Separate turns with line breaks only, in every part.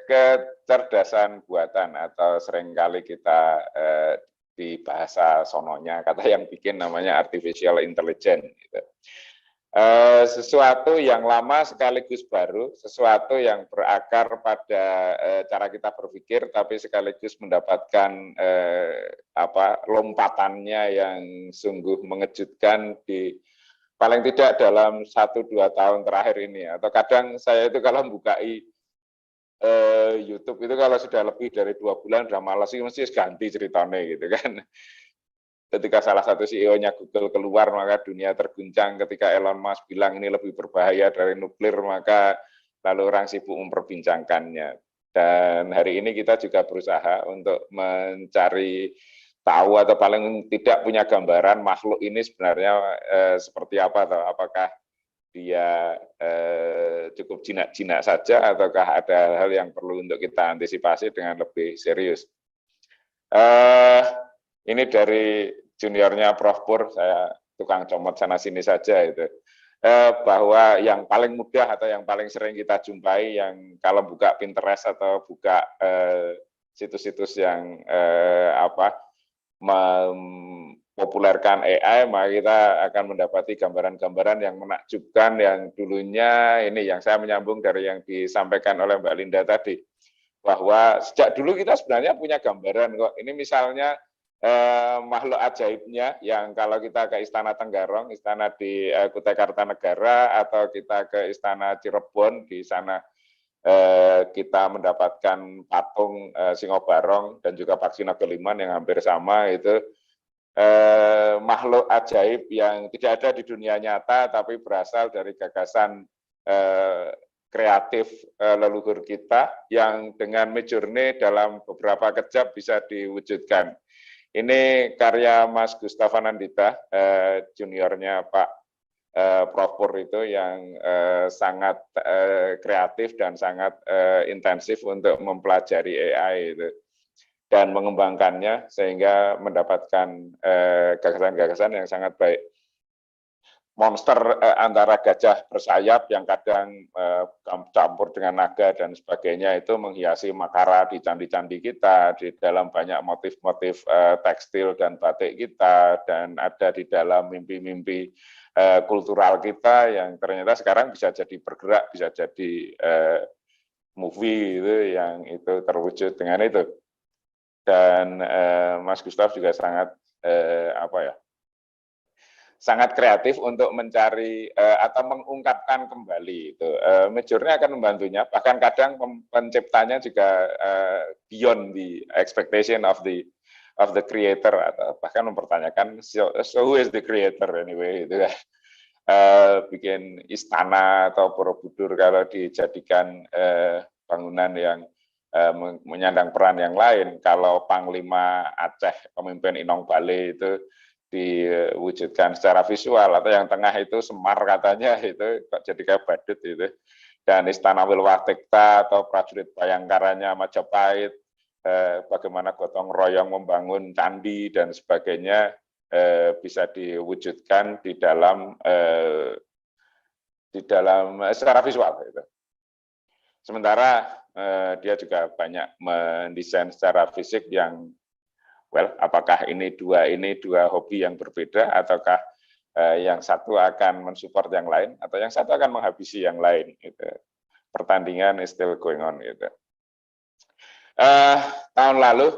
Kecerdasan buatan atau seringkali kita di bahasa sononya kata yang bikin namanya artificial intelligence. Gitu. Sesuatu yang lama sekaligus baru, sesuatu yang berakar pada cara kita berpikir, tapi sekaligus mendapatkan lompatannya yang sungguh mengejutkan di paling tidak dalam 1-2 tahun terakhir ini. Atau kadang saya itu kalau bukai YouTube itu kalau sudah lebih dari 2 bulan udah malas sih mesti ganti ceritanya gitu kan. Ketika salah satu CEO-nya Google keluar, maka dunia terguncang. Ketika Elon Musk bilang ini lebih berbahaya dari nuklir, maka lalu orang sibuk memperbincangkannya. Dan hari ini kita juga berusaha untuk mencari tahu atau paling tidak punya gambaran makhluk ini sebenarnya seperti apa, atau apakah dia cukup jinak-jinak saja, ataukah ada hal yang perlu untuk kita antisipasi dengan lebih serius. Ini dari juniornya Prof. Pur, saya tukang comot sana-sini saja itu. Bahwa yang paling mudah atau yang paling sering kita jumpai, yang kalau buka Pinterest atau buka situs-situs yang mempopulerkan AI, maka kita akan mendapati gambaran-gambaran yang menakjubkan, yang dulunya ini yang saya menyambung dari yang disampaikan oleh Mbak Linda tadi, bahwa sejak dulu kita sebenarnya punya gambaran kok. Ini misalnya makhluk ajaibnya yang kalau kita ke Istana Tenggarong, istana di Kutai Kartanegara, atau kita ke Istana Cirebon, di sana kita mendapatkan patung Singobarong dan juga Paksina Keliman yang hampir sama, itu makhluk ajaib yang tidak ada di dunia nyata tapi berasal dari gagasan kreatif leluhur kita yang dengan Midjourney dalam beberapa kejap bisa diwujudkan. Ini karya Mas Gustaf Anandita, juniornya Pak Prof. Pur itu, yang sangat kreatif dan sangat intensif untuk mempelajari AI itu dan mengembangkannya sehingga mendapatkan gagasan-gagasan yang sangat baik. Monster antara gajah bersayap yang kadang campur dengan naga dan sebagainya itu menghiasi makara di candi-candi kita, di dalam banyak motif-motif tekstil dan batik kita, dan ada di dalam mimpi-mimpi kultural kita yang ternyata sekarang bisa jadi bergerak, bisa jadi movie itu yang itu terwujud dengan itu. Dan Mas Gustaf juga sangat sangat kreatif untuk mencari atau mengungkapkan kembali itu. Midjourney akan membantunya, bahkan kadang penciptanya juga beyond the expectation of the creator, atau bahkan mempertanyakan so who is the creator anyway itu kan. Bikin istana atau Borobudur kalau dijadikan bangunan yang menyandang peran yang lain. Kalau Panglima Aceh, pemimpin Inong Bale itu diwujudkan secara visual, atau yang tengah itu Semar katanya itu kok jadi kayak badut itu, dan Istana Wilwatikta atau prajurit Bayangkaranya Majapahit, bagaimana gotong royong membangun candi dan sebagainya bisa diwujudkan di dalam secara visual gitu. Sementara dia juga banyak mendesain secara fisik yang apakah ini dua hobi yang berbeda, ataukah yang satu akan mensupport yang lain, atau yang satu akan menghabisi yang lain. Gitu. Pertandingan is still going on. Gitu. Tahun lalu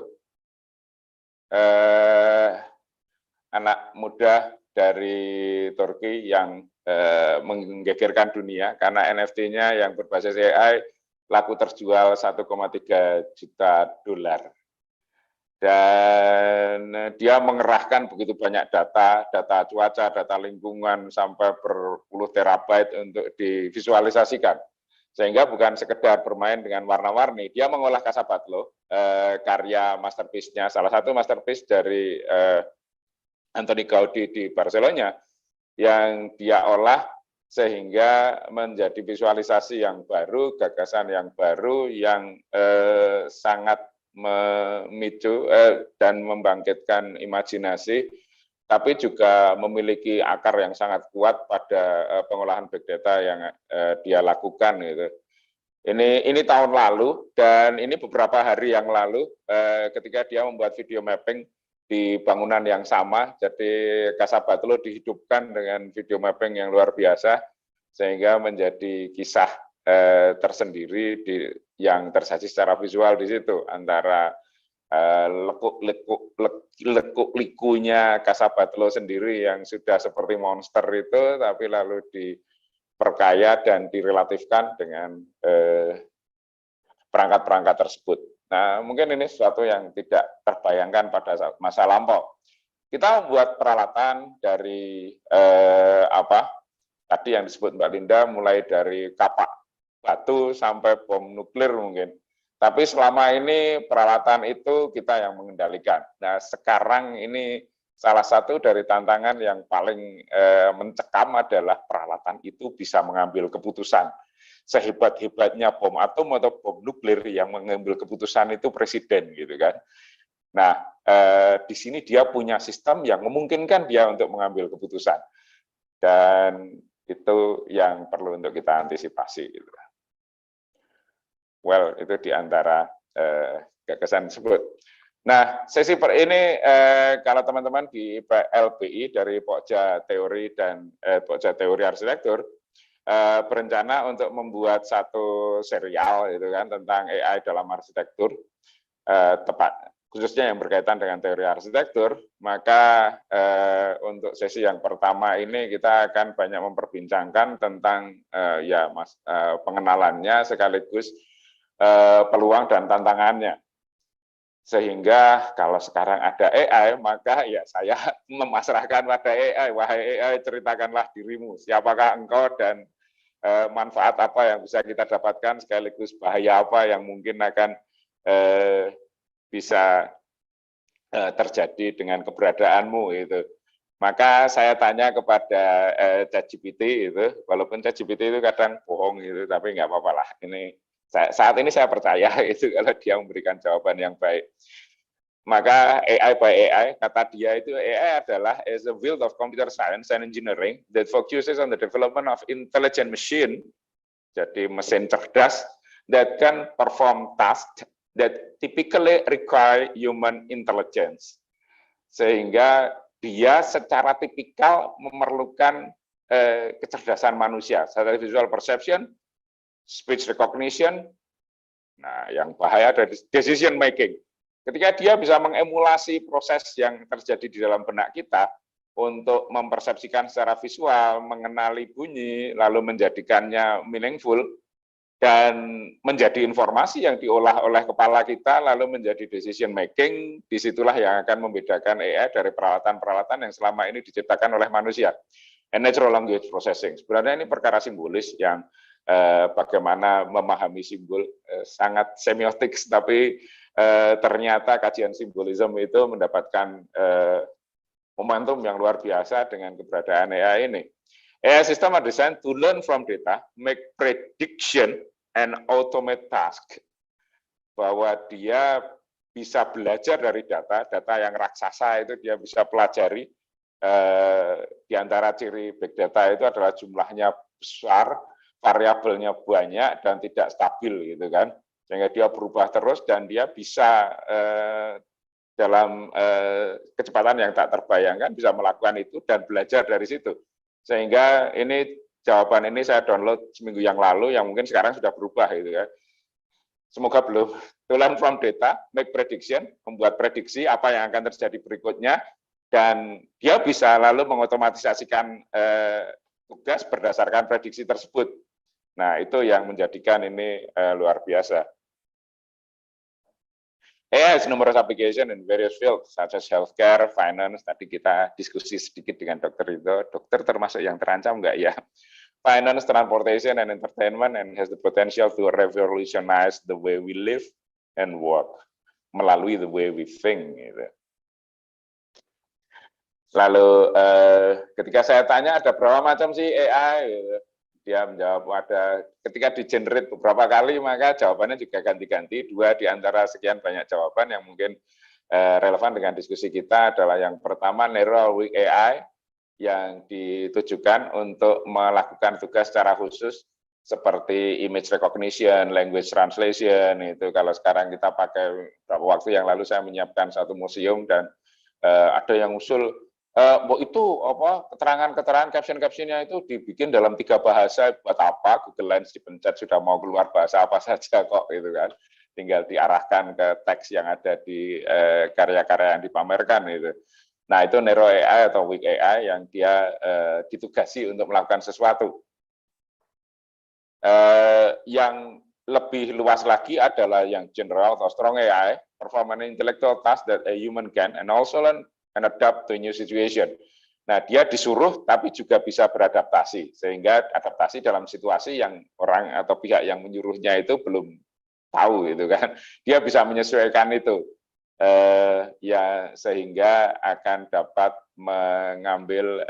anak muda dari Turki yang menggegerkan dunia karena NFT-nya yang berbasis AI laku terjual 1,3 juta dolar. Dan dia mengerahkan begitu banyak data cuaca, data lingkungan, sampai berpuluh terabyte untuk divisualisasikan. Sehingga bukan sekedar bermain dengan warna-warni, dia mengolah Casabatlo, karya masterpiece-nya, salah satu masterpiece dari Anthony Gaudi di Barcelona, yang dia olah sehingga menjadi visualisasi yang baru, gagasan yang baru, yang sangat memicu dan membangkitkan imajinasi, tapi juga memiliki akar yang sangat kuat pada pengolahan big data yang dia lakukan gitu. Ini tahun lalu, dan ini beberapa hari yang lalu ketika dia membuat video mapping di bangunan yang sama. Jadi Kasabatlo dihidupkan dengan video mapping yang luar biasa, sehingga menjadi kisah tersendiri yang tersaji secara visual di situ, antara lekuk-likunya Kasabatlo sendiri yang sudah seperti monster itu, tapi lalu diperkaya dan direlatifkan dengan perangkat-perangkat tersebut. Nah, mungkin ini sesuatu yang tidak terbayangkan pada masa lampau. Kita membuat peralatan dari tadi yang disebut Mbak Linda, mulai dari kapak batu sampai bom nuklir mungkin. Tapi selama ini peralatan itu kita yang mengendalikan. Nah, sekarang ini salah satu dari tantangan yang paling mencekam adalah peralatan itu bisa mengambil keputusan. Sehebat-hebatnya bom atom atau bom nuklir, yang mengambil keputusan itu presiden, gitu kan. Nah, di sini dia punya sistem yang memungkinkan dia untuk mengambil keputusan, dan itu yang perlu untuk kita antisipasi, gitu. Well, itu diantara gagasan tersebut. Nah, sesi per ini kalau teman-teman di LPI dari Pokja Teori dan Pokja Teori Arsitektur berencana untuk membuat satu serial, gitu kan, tentang AI dalam arsitektur, tepat khususnya yang berkaitan dengan teori arsitektur. Maka untuk sesi yang pertama ini kita akan banyak memperbincangkan tentang pengenalannya sekaligus peluang dan tantangannya. Sehingga kalau sekarang ada AI, maka ya saya memasrahkan pada AI, wahai AI, ceritakanlah dirimu, siapakah engkau dan manfaat apa yang bisa kita dapatkan, sekaligus bahaya apa yang mungkin akan bisa terjadi dengan keberadaanmu, itu. Maka saya tanya kepada ChatGPT itu, walaupun ChatGPT itu kadang bohong gitu, tapi nggak apa-apa lah. Ini saat ini saya percaya itu kalau dia memberikan jawaban yang baik. Maka AI by AI, kata dia itu, AI adalah is a field of computer science and engineering that focuses on the development of intelligent machine, jadi mesin cerdas, that can perform tasks that typically require human intelligence. Sehingga dia secara tipikal memerlukan kecerdasan manusia, secara visual perception, speech recognition, nah yang bahaya ada decision making. Ketika dia bisa mengemulasi proses yang terjadi di dalam benak kita untuk mempersepsikan secara visual, mengenali bunyi, lalu menjadikannya meaningful, dan menjadi informasi yang diolah oleh kepala kita, lalu menjadi decision making, disitulah yang akan membedakan AI dari peralatan-peralatan yang selama ini diciptakan oleh manusia. And natural language processing, sebenarnya ini perkara simbolis yang bagaimana memahami simbol, sangat semiotik, tapi ternyata kajian simbolisme itu mendapatkan momentum yang luar biasa dengan keberadaan AI ini. AI system are designed to learn from data, make prediction, and automate task. Bahwa dia bisa belajar dari data yang raksasa itu dia bisa pelajari. Di antara ciri big data itu adalah jumlahnya besar, variabelnya banyak, dan tidak stabil, gitu kan. Sehingga dia berubah terus dan dia bisa dalam kecepatan yang tak terbayangkan bisa melakukan itu dan belajar dari situ. Sehingga ini jawaban ini saya download seminggu yang lalu, yang mungkin sekarang sudah berubah, gitu ya. Semoga belum. To learn from data, make prediction, membuat prediksi apa yang akan terjadi berikutnya, dan dia bisa lalu mengotomatisasikan tugas berdasarkan prediksi tersebut. Nah, itu yang menjadikan ini luar biasa. AI has numerous application in various fields, such as healthcare, finance. Tadi kita diskusi sedikit dengan dokter itu. Dokter termasuk yang terancam nggak ya? Finance, transportation, and entertainment, and has the potential to revolutionize the way we live and work, melalui the way we think. Gitu. Lalu ketika saya tanya ada berapa macam sih AI, gitu. Dia menjawab ada, ketika di-generate beberapa kali, maka jawabannya juga ganti-ganti. 2 di antara sekian banyak jawaban yang mungkin relevan dengan diskusi kita adalah yang pertama, Neural Weak AI, yang ditujukan untuk melakukan tugas secara khusus seperti image recognition, language translation, itu kalau sekarang kita pakai, beberapa waktu yang lalu saya menyiapkan satu museum dan ada yang usul, itu apa keterangan-keterangan caption-captionnya itu dibikin dalam 3 bahasa, buat apa? Google Lens dipencet sudah mau keluar bahasa apa saja kok, gitu kan. Tinggal diarahkan ke teks yang ada di karya-karya yang dipamerkan itu. Nah, itu Nero AI atau Weak AI yang dia ditugasi untuk melakukan sesuatu. Yang lebih luas lagi adalah yang general atau strong AI, perform an intellectual task that a human can and also learn and adapt to new situation. Nah, dia disuruh tapi juga bisa beradaptasi, sehingga adaptasi dalam situasi yang orang atau pihak yang menyuruhnya itu belum tahu, gitu kan. Dia bisa menyesuaikan itu. Ya, sehingga akan dapat mengambil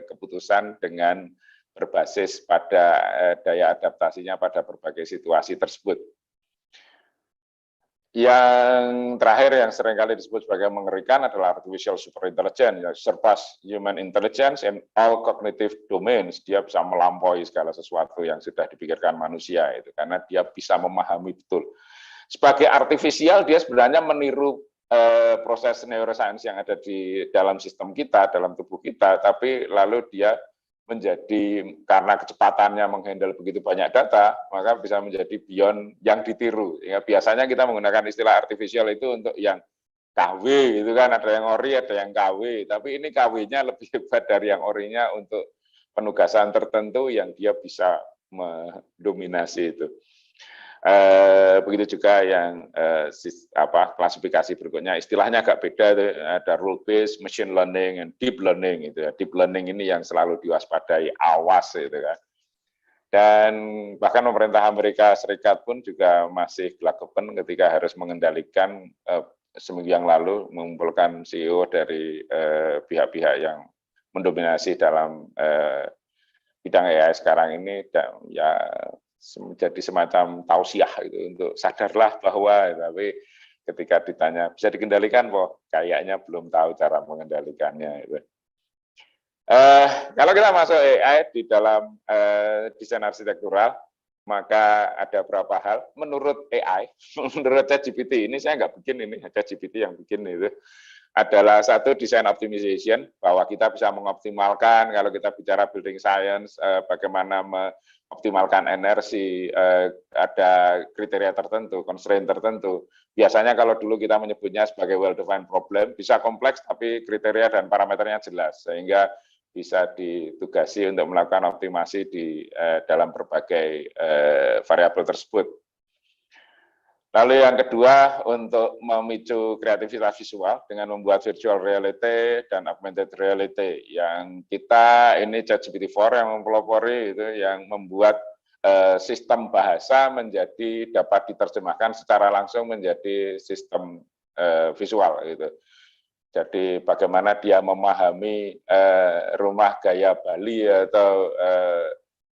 keputusan dengan berbasis pada daya adaptasinya pada berbagai situasi tersebut. Yang terakhir yang seringkali disebut sebagai mengerikan adalah artificial superintelligence, yang surpass human intelligence in all cognitive domains. Dia bisa melampaui segala sesuatu yang sudah dipikirkan manusia itu, karena dia bisa memahami betul. Sebagai artifisial, dia sebenarnya meniru proses neuroscience yang ada di dalam sistem kita, dalam tubuh kita, tapi lalu dia menjadi, karena kecepatannya menghandle begitu banyak data, maka bisa menjadi beyond yang ditiru. Ya, biasanya kita menggunakan istilah artifisial itu untuk yang KW, gitu kan, ada yang ori, ada yang KW, tapi ini KW-nya lebih hebat dari yang orinya untuk penugasan tertentu yang dia bisa mendominasi itu. Begitu juga yang klasifikasi berikutnya, istilahnya agak beda, ada rule based, machine learning, and deep learning. Itu ya. Deep learning ini yang selalu diwaspadai, awas itu kan. Dan bahkan pemerintah Amerika Serikat pun juga masih gelagapan ketika harus mengendalikan, seminggu yang lalu mengumpulkan CEO dari pihak-pihak yang mendominasi dalam bidang AI sekarang ini, dan ya menjadi semacam tausiah gitu, untuk sadarlah bahwa, tapi ketika ditanya bisa dikendalikan, kayaknya belum tahu cara mengendalikannya. Gitu. Kalau kita masuk AI di dalam desain arsitektural, maka ada beberapa hal menurut AI, menurut ChatGPT, ini saya nggak bikin, ini ChatGPT yang bikin itu, adalah satu design optimization, bahwa kita bisa mengoptimalkan, kalau kita bicara building science, bagaimana mengoptimalkan energi, ada kriteria tertentu, constraint tertentu. Biasanya kalau dulu kita menyebutnya sebagai well-defined problem, bisa kompleks tapi kriteria dan parameternya jelas, sehingga bisa ditugasi untuk melakukan optimasi di dalam berbagai variabel tersebut. Lalu yang kedua, untuk memicu kreativitas visual dengan membuat virtual reality dan augmented reality, yang kita ini ChatGPT-4 yang mempelopori itu, yang membuat sistem bahasa menjadi dapat diterjemahkan secara langsung menjadi sistem visual gitu. Jadi bagaimana dia memahami rumah gaya Bali atau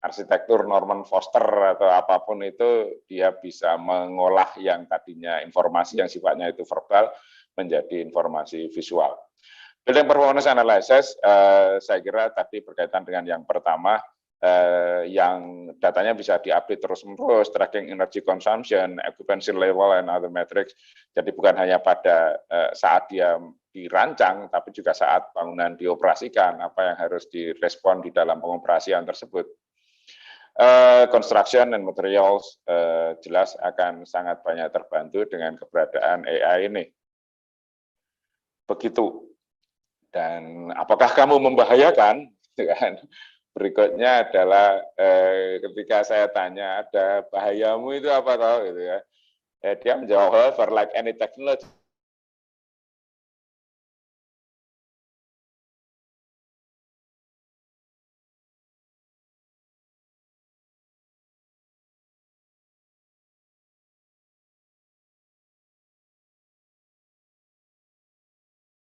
arsitektur Norman Foster atau apapun itu, dia bisa mengolah yang tadinya informasi yang sifatnya itu verbal menjadi informasi visual. Building performance analysis, saya kira tadi berkaitan dengan yang pertama, yang datanya bisa diupdate terus-menerus, tracking energy consumption, occupancy level, and other metrics. Jadi bukan hanya pada saat dia dirancang, tapi juga saat bangunan dioperasikan, apa yang harus direspon di dalam pengoperasian tersebut. Construction and materials jelas akan sangat banyak terbantu dengan keberadaan AI ini. Begitu. Dan apakah kamu membahayakan? Berikutnya adalah ketika saya tanya, ada bahayamu itu apa tahu gitu ya. Dia menjawab, however, like any technology,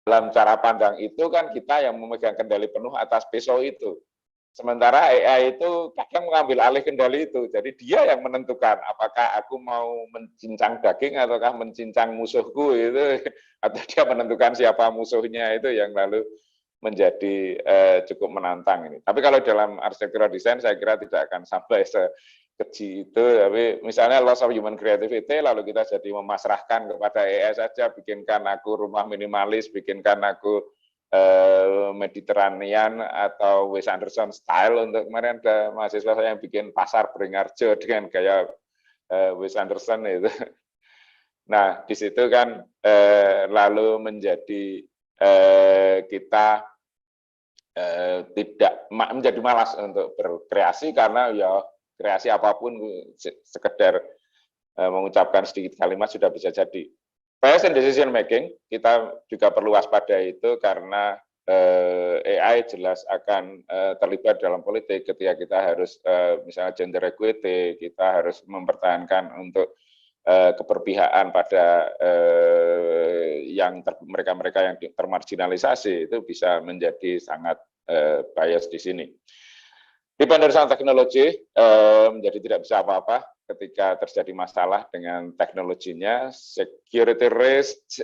dalam cara pandang itu kan kita yang memegang kendali penuh atas pisau itu. Sementara AI itu kadang mengambil alih kendali itu. Jadi dia yang menentukan apakah aku mau mencincang daging ataukah mencincang musuhku itu, atau dia menentukan siapa musuhnya itu yang lalu menjadi cukup menantang ini. Tapi kalau dalam arsitektural desain saya kira tidak akan sampai sekeji itu. Tapi misalnya loss of human creativity, lalu kita jadi memasrahkan kepada AI saja, bikinkan aku rumah minimalis, bikinkan aku Mediterranean atau Wes Anderson style. Untuk kemarin ada mahasiswa saya yang bikin pasar Beringharjo dengan gaya Wes Anderson itu. Nah, di situ kan lalu menjadi kita tidak menjadi malas untuk berkreasi, karena ya kreasi apapun sekedar mengucapkan sedikit kalimat sudah bisa jadi. Bias in decision making kita juga perlu waspada itu, karena AI jelas akan terlibat dalam politik ketika kita harus misalnya gender equity, kita harus mempertahankan untuk keberpihakan pada mereka-mereka yang termarginalisasi, itu bisa menjadi sangat bias di sini. Dependence on teknologi menjadi tidak bisa apa-apa ketika terjadi masalah dengan teknologinya. Security risk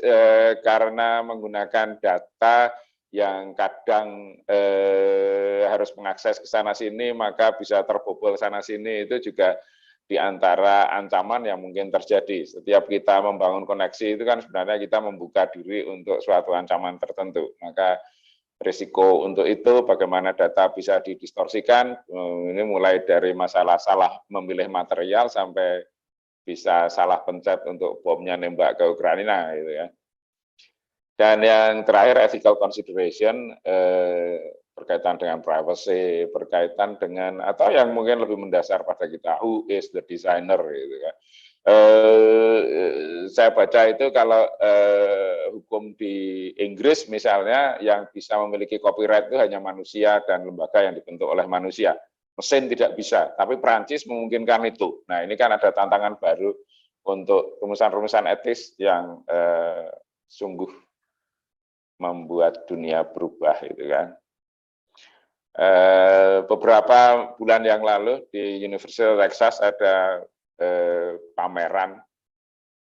karena menggunakan data yang kadang harus mengakses ke sana sini, maka bisa terbobol sana sini, itu juga di antara ancaman yang mungkin terjadi. Setiap kita membangun koneksi itu kan sebenarnya kita membuka diri untuk suatu ancaman tertentu. Maka risiko untuk itu, bagaimana data bisa didistorsikan, ini mulai dari masalah salah memilih material sampai bisa salah pencet untuk bomnya nembak ke Ukraina gitu ya. Dan yang terakhir ethical consideration berkaitan dengan privacy, berkaitan dengan atau yang mungkin lebih mendasar pada kita, who is the designer gitu kan. Saya baca itu kalau hukum di Inggris misalnya, yang bisa memiliki copyright itu hanya manusia dan lembaga yang dibentuk oleh manusia. Mesin tidak bisa, tapi Perancis memungkinkan itu. Nah, ini kan ada tantangan baru untuk rumusan-rumusan etis yang sungguh membuat dunia berubah itu kan. Beberapa bulan yang lalu di University of Texas ada pameran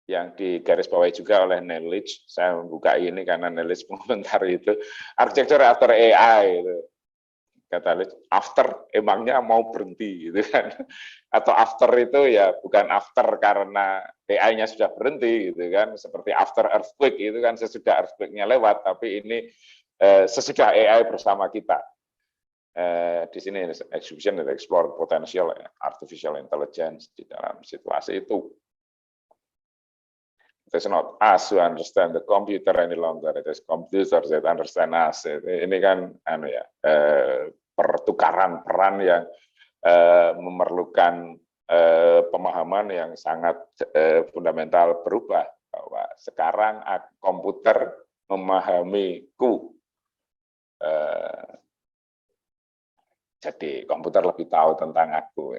yang digarisbawahi juga oleh Neil Leach. Saya membuka ini karena Neil Leach mengomentari itu, architecture after AI itu. Kata Leach, after emangnya mau berhenti gitu kan. Atau after itu ya bukan after karena AI-nya sudah berhenti gitu kan, seperti after earthquake itu kan sesudah earthquake-nya lewat, tapi ini sesudah AI bersama kita. Di sini exhibition that explore potential artificial intelligence di dalam situasi itu. It is not us who understand the computer any longer, it is computers that understand us. Ini kan pertukaran peran yang memerlukan pemahaman yang sangat fundamental berubah, bahwa sekarang komputer memahamiku. Jadi komputer lebih tahu tentang aku.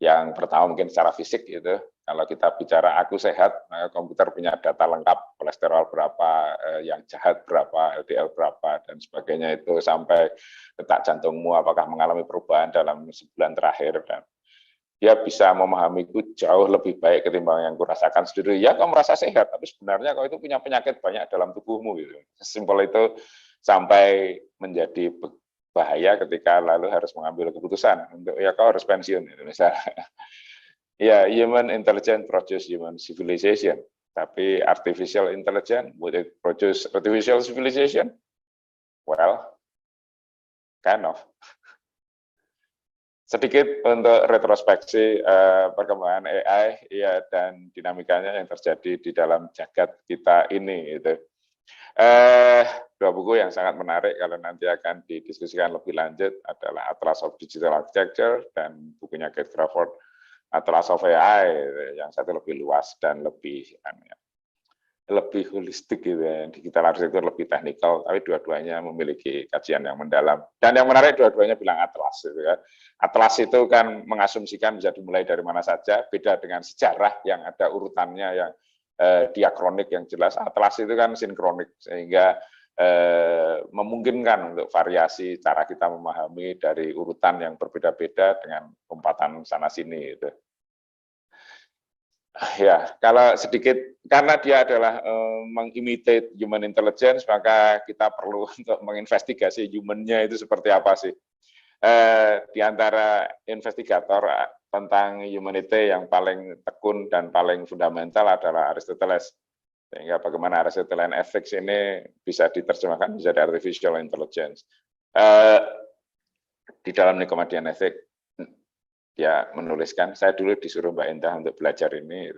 Yang pertama mungkin secara fisik gitu. Kalau kita bicara aku sehat, maka komputer punya data lengkap, kolesterol berapa, yang jahat berapa, LDL berapa, dan sebagainya itu, sampai detak jantungmu apakah mengalami perubahan dalam sebulan terakhir. Dan dia bisa memahamiku jauh lebih baik ketimbang yang kurasakan sendiri. Ya, kau merasa sehat, tapi sebenarnya kau itu punya penyakit banyak dalam tubuhmu. Gitu. Simpel itu, sampai menjadi bahaya ketika lalu harus mengambil keputusan untuk ya kau harus pensiun gitu misalnya. Ya, human intelligence produce human civilization, tapi artificial intelligence would it produce artificial civilization? Well, kind of. Sedikit untuk retrospeksi perkembangan AI ya, dan dinamikanya yang terjadi di dalam jagat kita ini gitu. Dua buku yang sangat menarik kalau nanti akan didiskusikan lebih lanjut adalah Atlas of Digital Architecture dan bukunya Kate Crawford, Atlas of AI, yang satu lebih luas dan lebih holistik gitu ya. Digital architecture lebih teknikal, tapi dua-duanya memiliki kajian yang mendalam. Dan yang menarik dua-duanya bilang Atlas gitu ya. Atlas itu kan mengasumsikan bisa dimulai dari mana saja, beda dengan sejarah yang ada urutannya yang diakronik yang jelas. Atlas itu kan sinkronik, sehingga memungkinkan untuk variasi cara kita memahami dari urutan yang berbeda-beda dengan lompatan sana-sini. Gitu. Ya, kalau sedikit karena dia adalah mengimitate human intelligence, maka kita perlu untuk menginvestigasi human-nya itu seperti apa sih. Di antara investigator tentang humanity yang paling tekun dan paling fundamental adalah Aristoteles. Sehingga bagaimana Aristotelian ethics ini bisa diterjemahkan menjadi artificial intelligence. Di dalam Nicomachean Ethics, dia menuliskan, saya dulu disuruh Mbak Indah untuk belajar ini,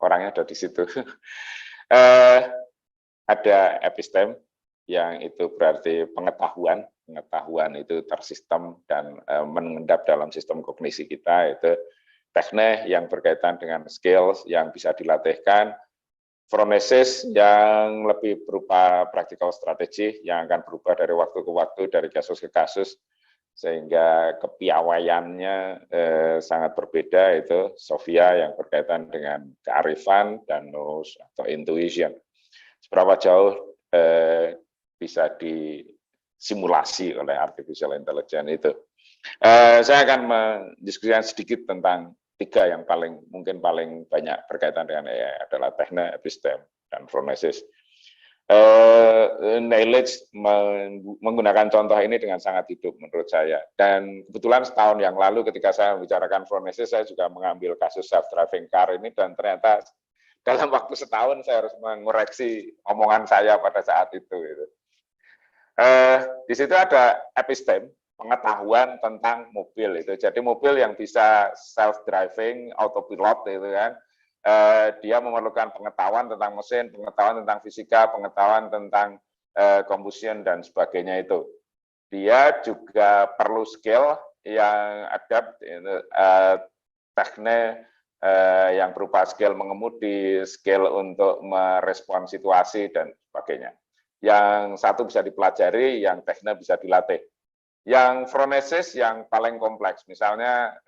orangnya ada di situ. Ada epistem, yang itu berarti pengetahuan. Pengetahuan itu tersistem dan mengendap dalam sistem kognisi kita, itu teknik yang berkaitan dengan skills yang bisa dilatihkan, phronesis yang lebih berupa practical strategy yang akan berubah dari waktu ke waktu, dari kasus ke kasus, sehingga kepiawaiannya sangat berbeda. Itu Sofia yang berkaitan dengan kearifan dan nous atau intuition. Seberapa jauh bisa disimulasi oleh artificial intelligence itu. Saya akan mendiskusikan sedikit tentang tiga yang mungkin paling banyak berkaitan dengan AI adalah teknik, epistem, dan phronesis. Knowledge menggunakan contoh ini dengan sangat hidup menurut saya. Dan kebetulan setahun yang lalu ketika saya membicarakan phronesis, saya juga mengambil kasus self-driving car ini, dan ternyata dalam waktu setahun saya harus mengoreksi omongan saya pada saat itu. Gitu. Di situ ada epistem, pengetahuan tentang mobil itu. Jadi mobil yang bisa self-driving, autopilot itu kan, dia memerlukan pengetahuan tentang mesin, pengetahuan tentang fisika, pengetahuan tentang combustion dan sebagainya itu. Dia juga perlu skill yang adapt, teknik yang berupa skill mengemudi, skill untuk merespon situasi dan sebagainya. Yang satu bisa dipelajari, yang teknik bisa dilatih. Yang phronesis yang paling kompleks, misalnya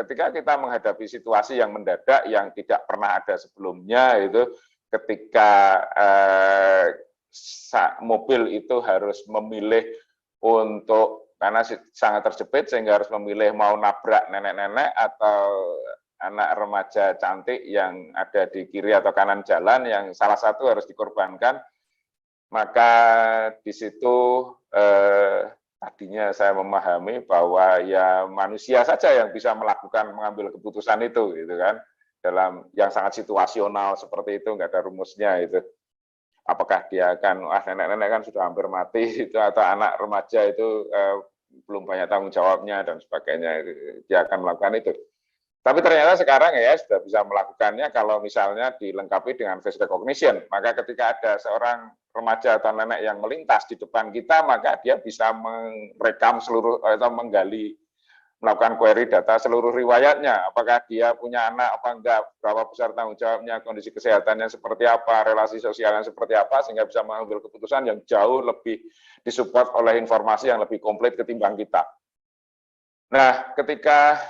ketika kita menghadapi situasi yang mendadak, yang tidak pernah ada sebelumnya, itu ketika mobil itu harus memilih untuk, karena sangat terjepit sehingga harus memilih mau nabrak nenek-nenek atau anak remaja cantik yang ada di kiri atau kanan jalan, yang salah satu harus dikorbankan, maka di situ tadinya saya memahami bahwa ya manusia saja yang bisa mengambil keputusan itu, gitu kan, dalam yang sangat situasional seperti itu, nggak ada rumusnya itu. Apakah dia akan, nenek-nenek kan sudah hampir mati itu, atau anak remaja itu belum banyak tanggung jawabnya dan sebagainya, dia akan melakukan itu. Tapi ternyata sekarang ya sudah bisa melakukannya kalau misalnya dilengkapi dengan face recognition. Maka ketika ada seorang remaja atau nenek yang melintas di depan kita, maka dia bisa merekam seluruh atau menggali, melakukan query data seluruh riwayatnya. Apakah dia punya anak apa enggak, berapa besar tanggung jawabnya, kondisi kesehatannya seperti apa, relasi sosialnya seperti apa, sehingga bisa mengambil keputusan yang jauh lebih disupport oleh informasi yang lebih komplit ketimbang kita. Nah, ketika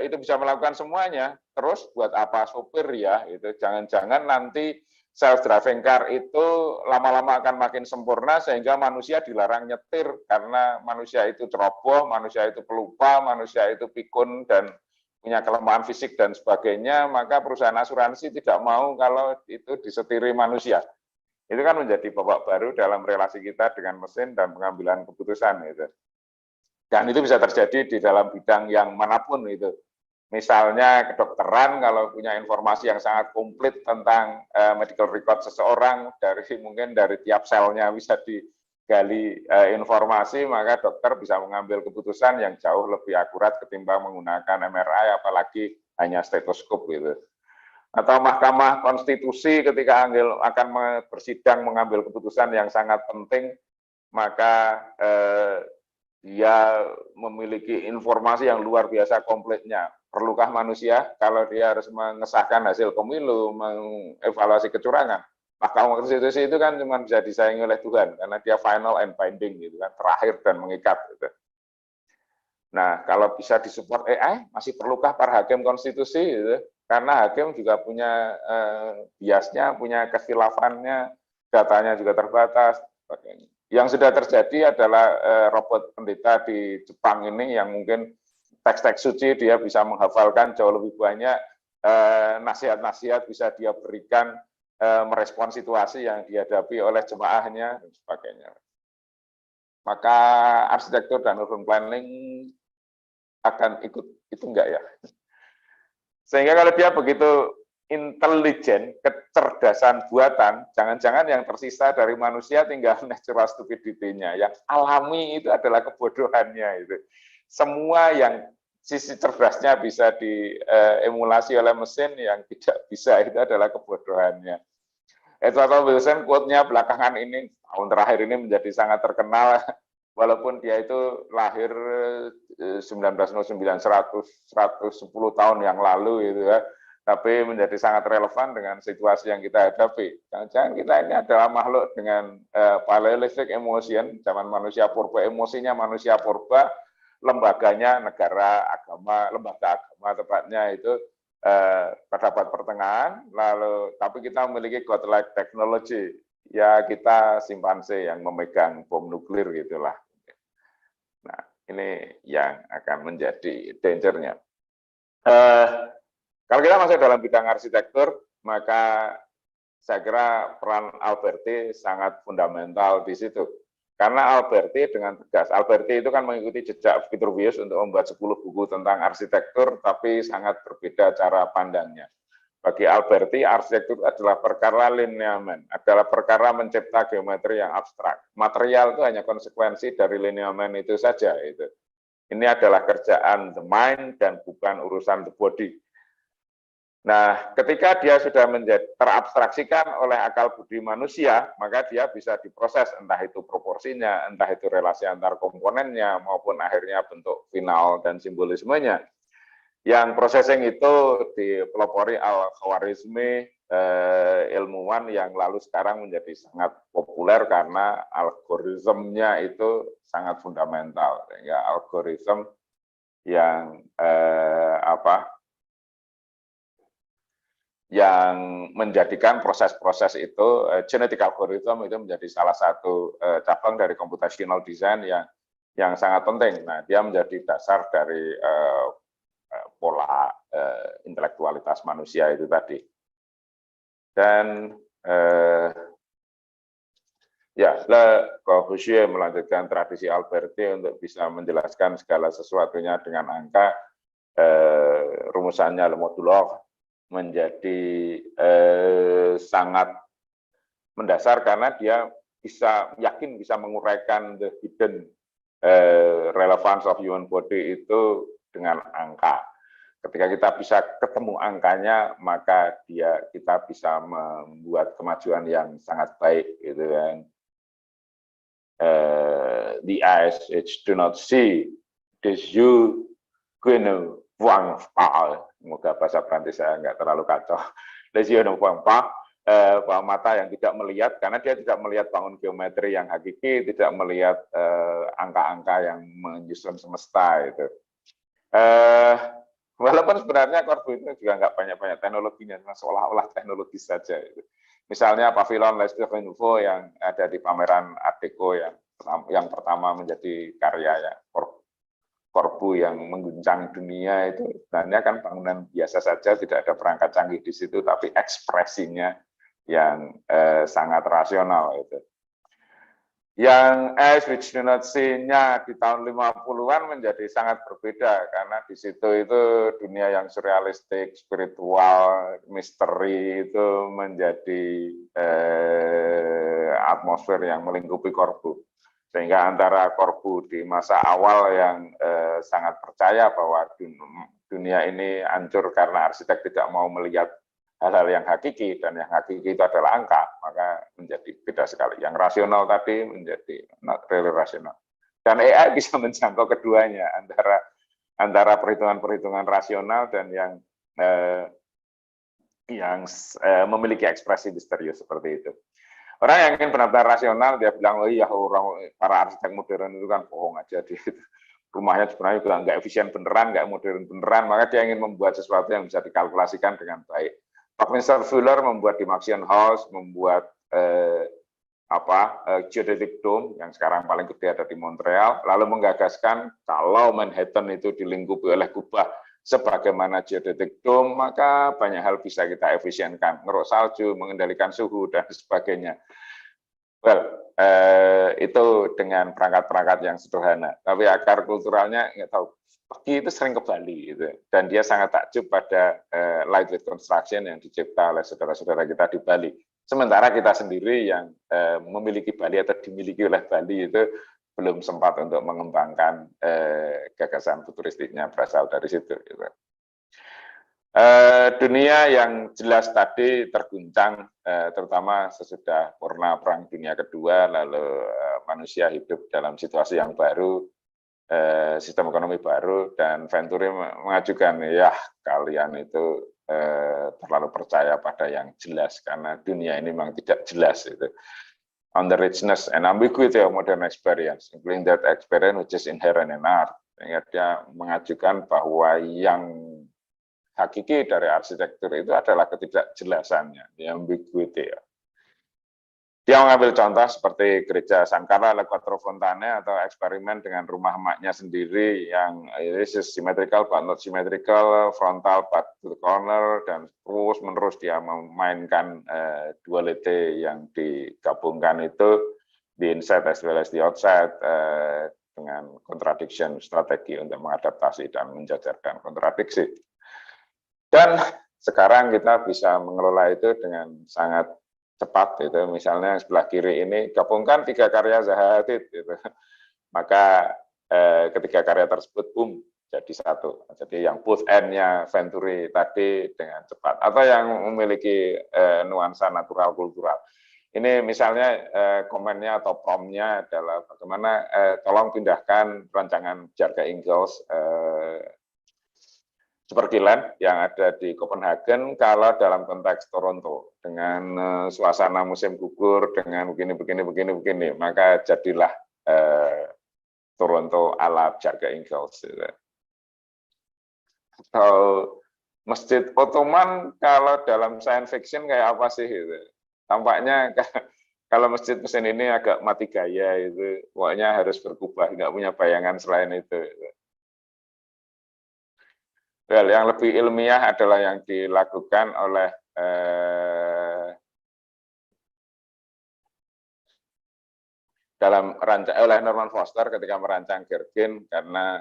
itu bisa melakukan semuanya, terus buat apa sopir ya? Itu jangan-jangan nanti self-driving car itu lama-lama akan makin sempurna sehingga manusia dilarang nyetir karena manusia itu ceroboh, manusia itu pelupa, manusia itu pikun dan punya kelemahan fisik dan sebagainya, maka perusahaan asuransi tidak mau kalau itu disetiri manusia. Itu kan menjadi babak baru dalam relasi kita dengan mesin dan pengambilan keputusan itu. Dan itu bisa terjadi di dalam bidang yang manapun itu. Misalnya kedokteran, kalau punya informasi yang sangat komplit tentang medical record seseorang, mungkin dari tiap selnya bisa digali informasi, maka dokter bisa mengambil keputusan yang jauh lebih akurat ketimbang menggunakan MRI, apalagi hanya stetoskop gitu. Atau Mahkamah Konstitusi ketika akan bersidang mengambil keputusan yang sangat penting, maka dia memiliki informasi yang luar biasa komplitnya. Perlukah manusia kalau dia harus mengesahkan hasil pemilu, mengevaluasi kecurangan? Mahkamah Konstitusi itu kan cuma bisa disaingi oleh Tuhan, karena dia final and binding, gitu kan, terakhir dan mengikat. Gitu. Nah, kalau bisa disupport AI, masih perlukah para hakim konstitusi? Gitu? Karena hakim juga punya biasnya, punya kesilafannya, datanya juga terbatas, sebagainya. Yang sudah terjadi adalah robot pendeta di Jepang ini yang mungkin teks-teks suci dia bisa menghafalkan jauh lebih banyak nasihat-nasihat bisa dia berikan, merespon situasi yang dihadapi oleh jemaahnya dan sebagainya. Maka arsitektur dan urban planning akan ikut itu enggak ya? Sehingga kalau dia begitu intelijen, kecerdasan buatan, jangan-jangan yang tersisa dari manusia tinggal natural stupidity-nya. Yang alami itu adalah kebodohannya itu. Semua yang sisi cerdasnya bisa diemulasi oleh mesin, yang tidak bisa itu adalah kebodohannya. Edward Wilson quote-nya belakangan ini, tahun terakhir ini menjadi sangat terkenal, walaupun dia itu lahir 1909, 110 tahun yang lalu gitu ya, tapi menjadi sangat relevan dengan situasi yang kita hadapi. Jangan-jangan kita ini adalah makhluk dengan paleolithic emotion, zaman manusia purba, emosinya manusia purba, lembaganya negara agama, lembaga agama tepatnya itu pada abad pertengahan, lalu tapi kita memiliki godlike technology, ya kita simpanse yang memegang bom nuklir gitulah. Nah, ini yang akan menjadi danger-nya. Kalau kita masuk dalam bidang arsitektur, maka saya kira peran Alberti sangat fundamental di situ. Karena Alberti dengan tegas, Alberti itu kan mengikuti jejak Vitruvius untuk membuat 10 buku tentang arsitektur, tapi sangat berbeda cara pandangnya. Bagi Alberti, arsitektur adalah perkara lineamen, adalah perkara mencipta geometri yang abstrak. Material itu hanya konsekuensi dari lineamen itu saja. Ini adalah kerjaan the mind dan bukan urusan the body. Nah, ketika dia sudah terabstraksikan oleh akal budi manusia, maka dia bisa diproses, entah itu proporsinya, entah itu relasi antar komponennya, maupun akhirnya bentuk final dan simbolismenya. Yang processing itu dipelopori Al-Khwarizmi, ilmuwan yang lalu sekarang menjadi sangat populer karena algoritmnya itu sangat fundamental. Sehingga algoritma yang yang menjadikan proses-proses itu, genetic algorithm itu menjadi salah satu cabang dari computational design yang sangat penting. Nah, dia menjadi dasar dari pola intelektualitas manusia itu tadi. Dan ya, Le Corbusier melanjutkan tradisi Alberti untuk bisa menjelaskan segala sesuatunya dengan angka. Rumusannya Le Modulor menjadi sangat mendasar karena dia yakin bisa menguraikan the hidden relevance of human body itu dengan angka. Ketika kita bisa ketemu angkanya, maka kita bisa membuat kemajuan yang sangat baik, gitu kan. The eyes which do not see, this you gonna buang pal. Semoga bahasa Prancis saya nggak terlalu kacau. Les yeux ne voient pas, bahwa mata yang tidak melihat, karena dia tidak melihat bangun geometri yang hakiki, tidak melihat angka-angka yang menyusun semesta itu. Walaupun sebenarnya Corbu itu juga nggak banyak-banyak teknologinya, seolah-olah teknologi saja. Misalnya pavilion Les Nouveau yang ada di pameran Art Deco yang pertama menjadi karya ya, Corbu yang mengguncang dunia itu sebenarnya kan bangunan biasa saja, tidak ada perangkat canggih di situ, tapi ekspresinya yang sangat rasional itu. Yang Eyes Which Do Not See-nya di tahun 50-an menjadi sangat berbeda karena di situ itu dunia yang surrealistik, spiritual, misteri itu menjadi atmosfer yang melingkupi Corbu. Sehingga antara Corbu di masa awal yang sangat percaya bahwa dunia ini hancur karena arsitek tidak mau melihat hal-hal yang hakiki, dan yang hakiki itu adalah angka, maka menjadi beda sekali. Yang rasional tadi menjadi not really rasional. Dan AI bisa menjangkau keduanya, antara perhitungan-perhitungan rasional dan yang memiliki ekspresi misterius seperti itu. Orang yang ingin benar-benar rasional, dia bilang, oh iya, para arsitek modern itu kan bohong aja. Rumahnya sebenarnya juga nggak efisien beneran, nggak modern beneran, maka dia ingin membuat sesuatu yang bisa dikalkulasikan dengan baik. Buckminster Fuller membuat Dimaxion House, membuat Geodetic Dome yang sekarang paling gede ada di Montreal, lalu menggagaskan kalau Manhattan itu dilingkupi oleh kubah sebagaimana geodetic dome, maka banyak hal bisa kita efisienkan, ngeruk salju, mengendalikan suhu, dan sebagainya. Well, itu dengan perangkat-perangkat yang sederhana, tapi akar kulturalnya nggak tahu. Pergi itu sering ke Bali, gitu. Dan dia sangat takjub pada lightweight construction yang dicipta oleh saudara-saudara kita di Bali. Sementara kita sendiri yang memiliki Bali atau dimiliki oleh Bali itu belum sempat untuk mengembangkan gagasan futuristiknya berasal dari situ. Gitu. Dunia yang jelas tadi terguncang, terutama sesudah purna Perang Dunia Kedua, lalu manusia hidup dalam situasi yang baru, sistem ekonomi baru, dan Venturi mengajukan, ya kalian itu terlalu percaya pada yang jelas, karena dunia ini memang tidak jelas. Itu. On the richness and ambiguity of modern experience, including that experience which is inherent in art. Sehingga dia mengajukan bahwa yang hakiki dari arsitektur itu adalah ketidakjelasannya, the ambiguity. Dia mengambil contoh seperti gereja San Carlo Le Quattro Fontane atau eksperimen dengan rumah emaknya sendiri yang this is symmetrical but not symmetrical, frontal but to the corner, dan terus-menerus dia memainkan duality yang digabungkan itu di inside as well as di outside dengan contradiction strategi untuk mengadaptasi dan menjajarkan kontradiksi. Dan sekarang kita bisa mengelola itu dengan sangat cepat, itu misalnya sebelah kiri ini gabungkan 3 karya Zaha Hadid, gitu. Maka ketiga karya tersebut jadi satu. Jadi yang both end-nya Venturi tadi dengan cepat, atau yang memiliki nuansa natural kultural. Ini misalnya komennya atau promnya adalah bagaimana tolong pindahkan rancangan Bjarke Ingels Superkiland yang ada di Copenhagen kalau dalam konteks Toronto dengan suasana musim gugur dengan begini, maka jadilah Toronto ala Bjarke Ingels. Atau Masjid Ottoman kalau dalam science fiction kayak apa sih? Gitu. Tampaknya kalau masjid mesin ini agak mati gaya, itu pokoknya harus berkubah, nggak punya bayangan selain itu. Well, yang lebih ilmiah adalah yang dilakukan oleh oleh Norman Foster ketika merancang Gherkin, karena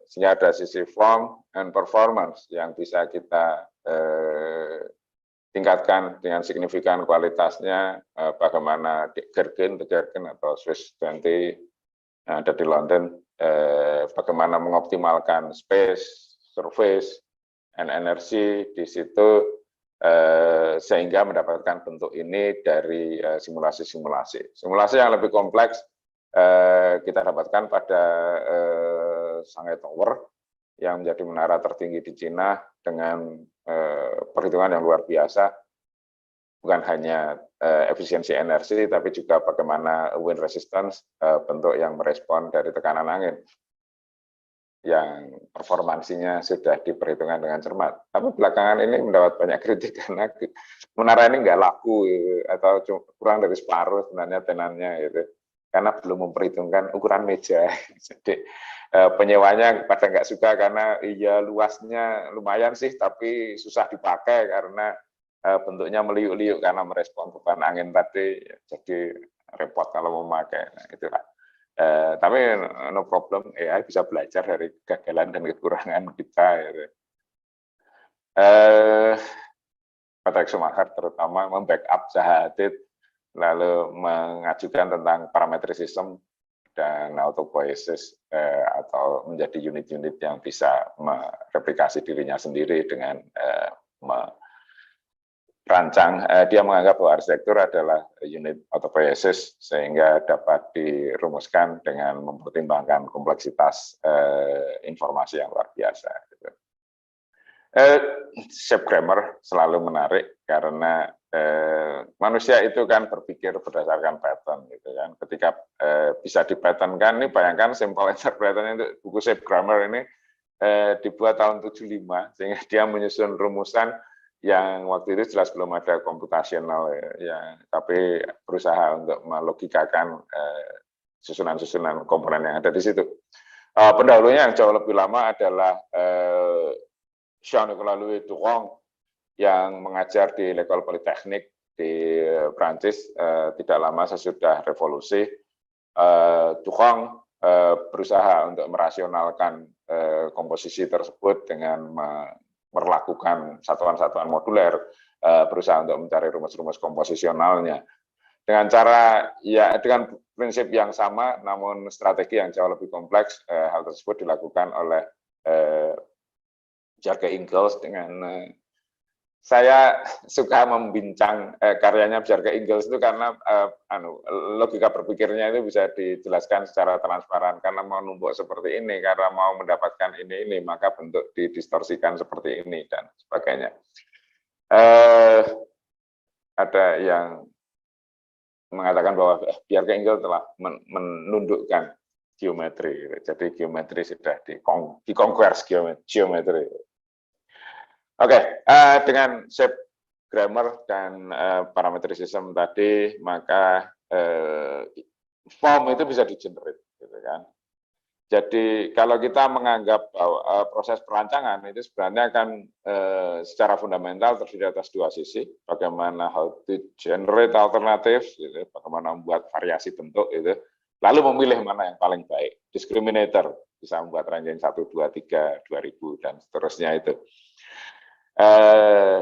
sehingga ada sisi form and performance yang bisa kita tingkatkan dengan signifikan kualitasnya, bagaimana Gherkin atau Swiss 20 yang ada di London, bagaimana mengoptimalkan space, surface, and energy di situ sehingga mendapatkan bentuk ini dari simulasi-simulasi. Simulasi yang lebih kompleks kita dapatkan pada Shanghai Tower yang menjadi menara tertinggi di Cina dengan perhitungan yang luar biasa, bukan hanya efisiensi energi, tapi juga bagaimana wind resistance, bentuk yang merespon dari tekanan angin, yang performansinya sudah diperhitungkan dengan cermat. Tapi belakangan ini mendapat banyak kritik karena menara ini nggak laku atau kurang dari separuh sebenarnya tenannya itu, karena belum memperhitungkan ukuran meja. Jadi penyewanya pada nggak suka karena iya luasnya lumayan sih, tapi susah dipakai karena bentuknya meliuk-liuk karena merespon beban angin tadi, jadi repot kalau memakai. Nah, itulah. Tapi no problem, AI bisa belajar dari kegagalan dan kekurangan kita. Gitu. Patrick Schumacher terutama membackup Zaha Hadid, lalu mengajukan tentang parametrisism dan autopoiesis, atau menjadi unit-unit yang bisa mereplikasi dirinya sendiri dengan rancang. Dia menganggap bahwa arsitektur adalah unit autopoiesis sehingga dapat dirumuskan dengan mempertimbangkan kompleksitas informasi yang luar biasa. Gitu. Shape grammar selalu menarik karena manusia itu kan berpikir berdasarkan pattern, gitu kan. Ketika bisa dipatternkan, ini bayangkan simple interpretation itu buku Shape Grammar ini dibuat tahun 75, sehingga dia menyusun rumusan yang waktu itu jelas belum ada komputasional ya, tapi berusaha untuk melogikakan susunan-susunan komponen yang ada di situ. Pendahulunya yang jauh lebih lama adalah Jean-Nicolas Louis Duron yang mengajar di L'école Polytechnique di Prancis tidak lama sesudah revolusi. Duron berusaha untuk merasionalkan komposisi tersebut dengan melakukan satuan-satuan moduler, berusaha untuk mencari rumus-rumus komposisionalnya dengan cara dengan prinsip yang sama namun strategi yang jauh lebih kompleks. Hal tersebut dilakukan oleh Bjarke Ingels dengan saya suka membincang karyanya Bjarke Ingels itu karena logika berpikirnya itu bisa dijelaskan secara transparan. Karena mau numpuk seperti ini, karena mau mendapatkan ini, maka bentuk didistorsikan seperti ini dan sebagainya. Ada yang mengatakan bahwa Bjarke Ingels telah menundukkan geometri. Jadi geometri sudah dikonquers geometri. Oke, dengan shape grammar dan parametrisism tadi, maka form itu bisa di-generate, gitu kan. Jadi kalau kita menganggap bahwa proses perancangan itu sebenarnya kan secara fundamental terdiri atas dua sisi, bagaimana how to generate alternatif, gitu, bagaimana membuat variasi bentuk, itu, lalu memilih mana yang paling baik. Discriminator bisa membuat ranking 1, 2, 3, 2000 dan seterusnya itu.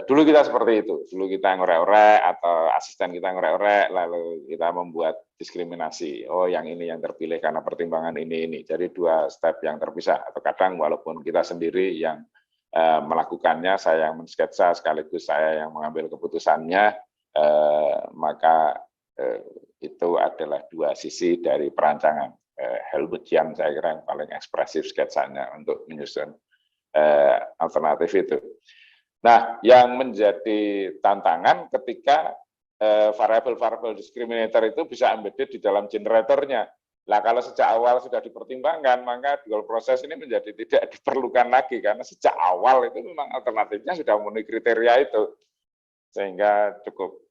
Dulu kita seperti itu, dulu kita ngorek-ngorek atau asisten kita ngorek-ngorek, lalu kita membuat diskriminasi. Oh, yang ini yang terpilih karena pertimbangan ini. Jadi dua step yang terpisah. Atau kadang walaupun kita sendiri yang melakukannya, saya yang mensketsa sekaligus saya yang mengambil keputusannya, maka itu adalah dua sisi dari perancangan. Helmutian saya kira yang paling ekspresif sketsanya untuk menyusun alternatif itu. Nah, yang menjadi tantangan ketika variabel-variabel discriminator itu bisa embedded di dalam generatornya. Nah, kalau sejak awal sudah dipertimbangkan, maka dual proses ini menjadi tidak diperlukan lagi, karena sejak awal itu memang alternatifnya sudah memenuhi kriteria itu. Sehingga cukup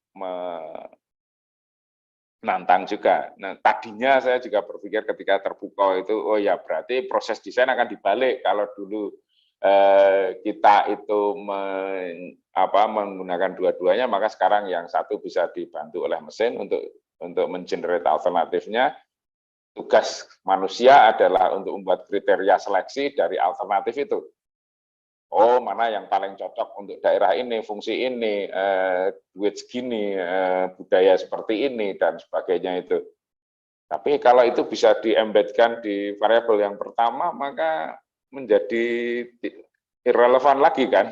menantang juga. Nah, tadinya saya juga berpikir ketika terpukau itu, oh ya berarti proses desain akan dibalik. Kalau dulu kita itu menggunakan dua-duanya, maka sekarang yang satu bisa dibantu oleh mesin untuk mengenerate alternatifnya. Tugas manusia adalah untuk membuat kriteria seleksi dari alternatif itu. Oh, mana yang paling cocok untuk daerah ini, fungsi ini, duit segini, budaya seperti ini, dan sebagainya itu. Tapi kalau itu bisa di-embedkan di variabel yang pertama, maka menjadi irrelevan lagi kan.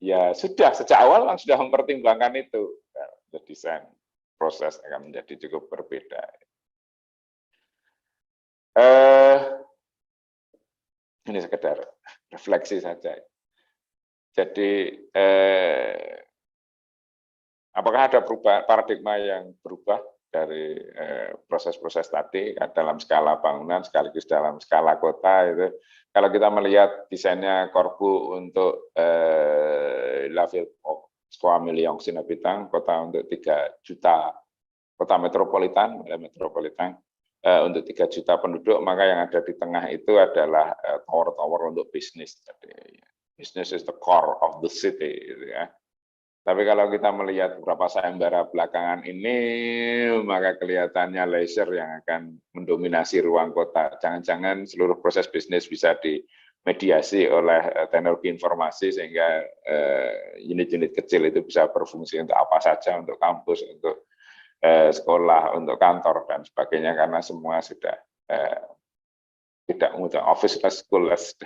Ya sudah, sejak awal kan sudah mempertimbangkan itu. The design proses akan menjadi cukup berbeda. Ini sekedar refleksi saja. Jadi apakah ada paradigma yang berubah dari proses-proses tadi dalam skala bangunan sekaligus dalam skala kota itu? Kalau kita melihat desainnya Corbu untuk La Ville aux 3 millions d'habitants, kota untuk 3 juta, kota metropolitan untuk 3 juta penduduk, maka yang ada di tengah itu adalah tower-tower untuk bisnis. Jadi, business is the core of the city, gitu ya. Tapi kalau kita melihat beberapa sayembara belakangan ini, maka kelihatannya leisure yang akan mendominasi ruang kota. Jangan-jangan seluruh proses bisnis bisa dimediasi oleh teknologi informasi, sehingga unit-unit kecil itu bisa berfungsi untuk apa saja, untuk kampus, untuk sekolah, untuk kantor, dan sebagainya, karena semua sudah tidak mudah, office-less, school-less,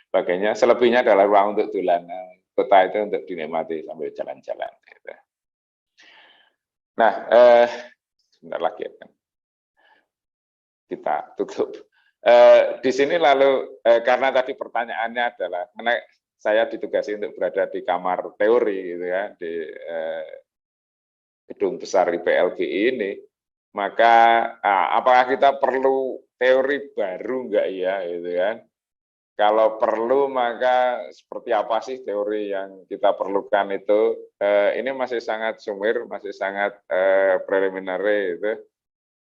sebagainya. Selebihnya adalah ruang untuk dolanan. Kota itu untuk dinikmati sambil jalan-jalan. Gitu. Nah, sebentar lagi ya, kita tutup. Di sini lalu, karena tadi pertanyaannya adalah, saya ditugasi untuk berada di kamar teori, gitu ya, di gedung besar IPLGI ini, maka apakah kita perlu teori baru enggak ya, gitu kan? Kalau perlu, maka seperti apa sih teori yang kita perlukan itu? Ini masih sangat sumir, masih sangat preliminary itu,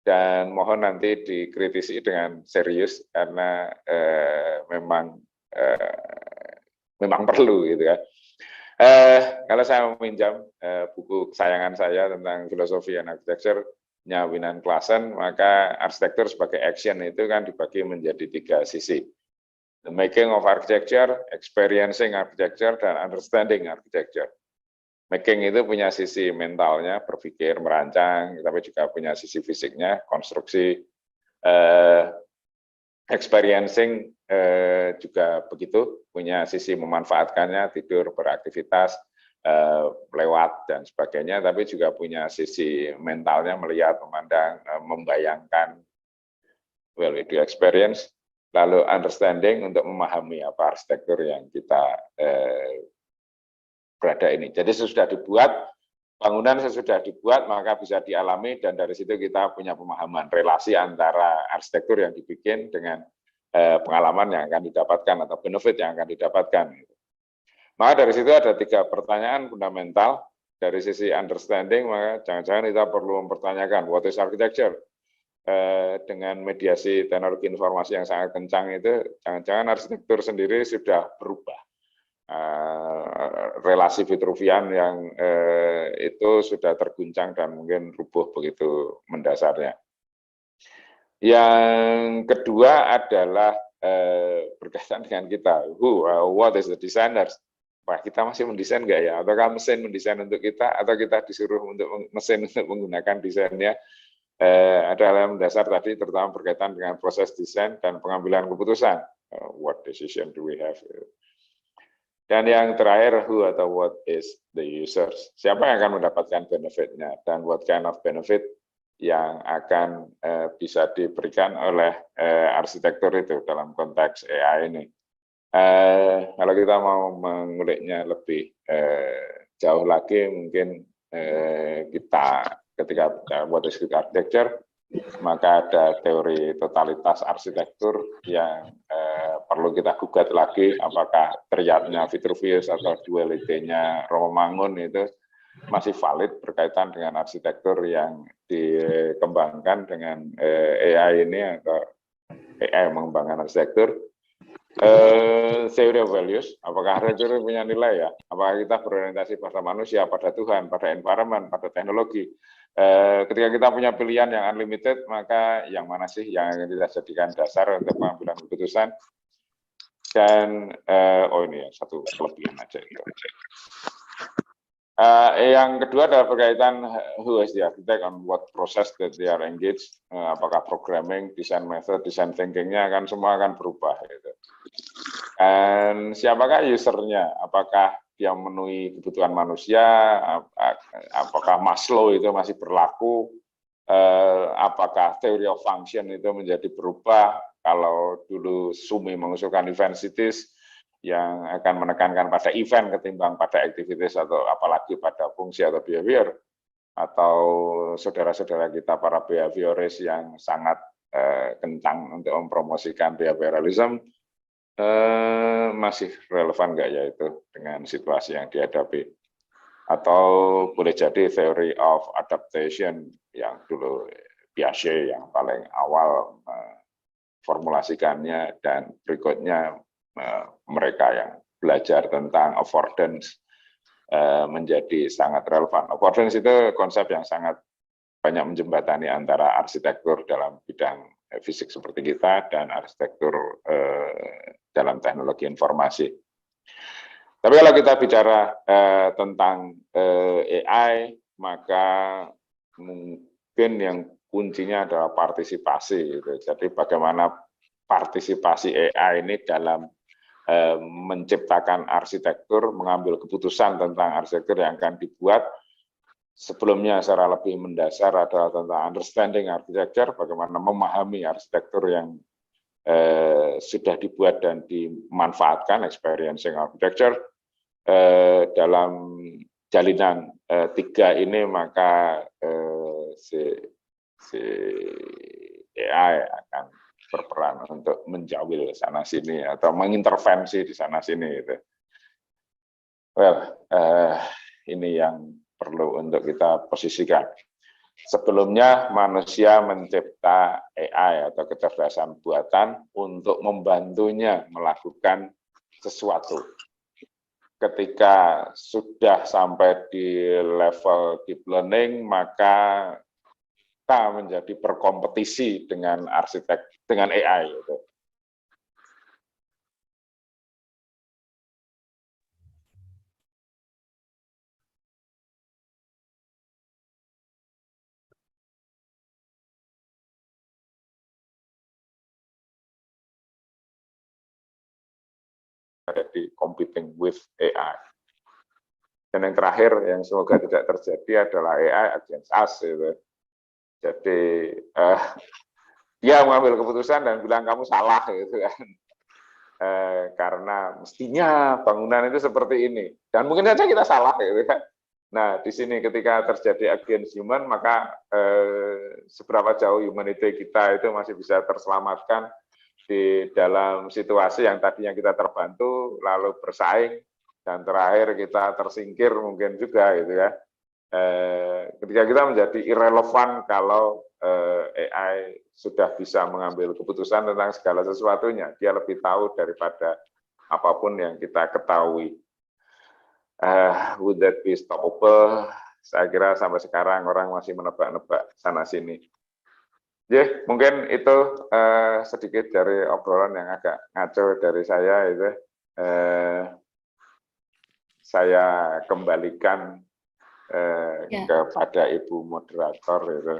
dan mohon nanti dikritisi dengan serius, karena memang memang perlu gitu kan. Kalau saya meminjam buku kesayangan saya tentang filosofi and architecture-nya Winan Klassen, maka arsitektur sebagai action itu kan dibagi menjadi 3 sisi. The making of architecture, experiencing architecture, dan understanding architecture. Making itu punya sisi mentalnya, berpikir, merancang, tapi juga punya sisi fisiknya, konstruksi. Experiencing juga begitu, punya sisi memanfaatkannya, tidur, beraktivitas, lewat, dan sebagainya, tapi juga punya sisi mentalnya, melihat, memandang, membayangkan, well, itu experience, lalu understanding untuk memahami apa arsitektur yang kita berada ini. Jadi sesudah dibuat, bangunan sesudah dibuat, maka bisa dialami, dan dari situ kita punya pemahaman relasi antara arsitektur yang dibikin dengan pengalaman yang akan didapatkan atau benefit yang akan didapatkan. Maka dari situ ada 3 pertanyaan fundamental. Dari sisi understanding, maka jangan-jangan kita perlu mempertanyakan what is architecture. Dengan mediasi teknologi informasi yang sangat kencang itu, jangan-jangan arsitektur sendiri sudah berubah. Relasi Vitruvian yang itu sudah terguncang dan mungkin rubuh begitu mendasarnya. Yang kedua adalah berkaitan dengan kita, what is the designers? Wah, kita masih mendesain nggak ya? Ataukah mesin mendesain untuk kita, atau kita disuruh untuk mesin untuk menggunakan desainnya? Ada hal yang mendasar tadi, terutama berkaitan dengan proses desain dan pengambilan keputusan. What decision do we have? Dan yang terakhir, who atau what is the users? Siapa yang akan mendapatkan benefitnya, dan what kind of benefit yang akan bisa diberikan oleh arsitektur itu dalam konteks AI ini. Kalau kita mau menguliknya lebih jauh lagi, mungkin kita ketika what is good architecture, maka ada teori totalitas arsitektur yang perlu kita gugat lagi, apakah triadnya Vitruvius atau duality-nya Romamangun itu masih valid berkaitan dengan arsitektur yang dikembangkan dengan AI ini, atau AI mengembangkan arsitektur. Theory of values, apakah arsitektur punya nilai ya? Apakah kita berorientasi pada manusia, pada Tuhan, pada environment, pada teknologi? Ketika kita punya pilihan yang unlimited, maka yang mana sih yang akan kita jadikan dasar untuk pengambilan keputusan? Dan ini ya, satu kelebihan aja itu. Yang kedua adalah berkaitan who is the architect and what process that they are engaged. Apakah programming, design method, design thinkingnya akan semua akan berubah. Gitu. Dan siapakah usernya? Apakah dia memenuhi kebutuhan manusia? Apakah Maslow itu masih berlaku? Apakah theory of function itu menjadi berubah? Kalau dulu Sumi mengusulkan event cities, yang akan menekankan pada event ketimbang pada aktivitas, atau apalagi pada fungsi atau behavior, atau saudara-saudara kita para behavioris yang sangat kencang untuk mempromosikan behavioralism, masih relevan nggak ya itu dengan situasi yang dihadapi? Atau boleh jadi theory of adaptation yang dulu Piaget yang paling awal formulasikannya, dan berikutnya mereka yang belajar tentang affordance menjadi sangat relevan. Affordance itu konsep yang sangat banyak menjembatani antara arsitektur dalam bidang fisik seperti kita dan arsitektur dalam teknologi informasi. Tapi kalau kita bicara tentang AI, maka mungkin yang kuncinya adalah partisipasi. Gitu. Jadi bagaimana partisipasi AI ini dalam menciptakan arsitektur, mengambil keputusan tentang arsitektur yang akan dibuat. Sebelumnya secara lebih mendasar adalah tentang understanding architecture, bagaimana memahami arsitektur yang sudah dibuat dan dimanfaatkan, experiencing architecture. Dalam jalinan 3 ini, maka si AI akan berperan untuk menjawil sana sini atau mengintervensi di sana sini gitu. Well, ini yang perlu untuk kita posisikan. Sebelumnya manusia mencipta AI atau kecerdasan buatan untuk membantunya melakukan sesuatu. ketika sudah sampai di level deep learning, maka kita menjadi berkompetisi dengan dengan AI. Gitu. Jadi competing with AI. Dan yang terakhir yang semoga tidak terjadi adalah AI against us. Gitu. Jadi dia mengambil keputusan dan bilang kamu salah, gitu kan. Karena mestinya bangunan itu seperti ini. Dan mungkin saja kita salah, gitu kan. Nah, di sini ketika terjadi against human, maka seberapa jauh humanity kita itu masih bisa terselamatkan di dalam situasi yang tadinya kita terbantu, lalu bersaing, dan terakhir kita tersingkir mungkin juga, gitu ya. Ketika kita menjadi irrelevan kalau AI sudah bisa mengambil keputusan tentang segala sesuatunya, dia lebih tahu daripada apapun yang kita ketahui. Would that be stoppable? Saya kira sampai sekarang orang masih menebak-nebak sana-sini. Ya, mungkin itu sedikit dari obrolan yang agak ngaco dari saya itu. Saya kembalikan kepada Ibu moderator itu.